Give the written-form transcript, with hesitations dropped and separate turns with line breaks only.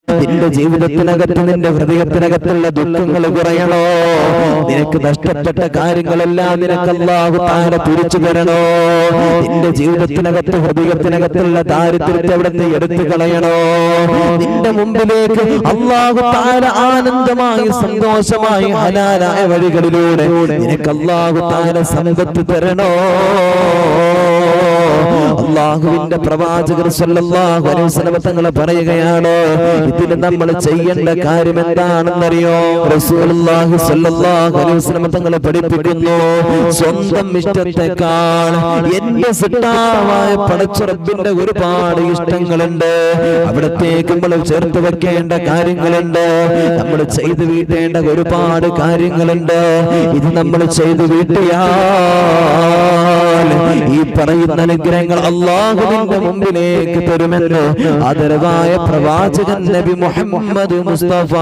നിന്റെ ജീവിതത്തിനകത്ത് നിന്റെ ഹൃദയത്തിനകത്തുള്ള ദുഃഖങ്ങൾ കുറയണോ? നിനക്ക് നഷ്ടപ്പെട്ട കാര്യങ്ങളെല്ലാം നിനക്ക് അല്ലാഹു തആല തിരിച്ചു തരണോ? നിന്റെ ജീവിതത്തിനകത്ത് ഹൃദയത്തിനകത്തുള്ള ദാരിദ്ര്യത്തെ അവിടുന്ന് എടുത്തു കളയണോ? നിന്റെ മുമ്പിലേക്ക് അല്ലാഹു തആല ആനന്ദമായി സന്തോഷമായി ഹലാലായ വഴികളിലൂടെ നിനക്ക് അല്ലാഹു തആല സമ്പത്ത് തരണോ? അല്ലാഹുവിന്റെ പ്രവാചകർ സല്ലല്ലാഹു അലൈഹി വസല്ലം തങ്ങൾ പറയുകയാണ്, ഇതിന് നമ്മൾ ചെയ്യേണ്ട കാര്യം എന്താണെന്നറിയോ? റസൂലുള്ളാഹി സ്വല്ലല്ലാഹു അലൈഹി വസല്ലം തങ്ങൾ പഠിപ്പിക്കുന്നു, സ്വന്തം ഇഷ്ടത്തെക്കാൾ എന്റെ സൃഷ്ടാവായ പടച്ച റബ്ബിന്റെ ഒരുപാട് ഇഷ്ടങ്ങളുണ്ട്. അവിടത്തേക്ക് നമ്മൾ ചേർത്ത് വെക്കേണ്ട കാര്യങ്ങളുണ്ട്. നമ്മൾ ചെയ്തു വീട്ടേണ്ട ഒരുപാട് കാര്യങ്ങളുണ്ട്. ഇത് നമ്മൾ ചെയ്തു വീട്ടിയാൽ ഈ പറയുന്ന അനുഗ്രഹങ്ങൾ അല്ലാഹുവിന്റെ മുമ്പിലേക്ക് തരുമെന്ന് ആദരവായ പ്രവാചകൻ നബി മുഹമ്മദ് മുസ്തഫ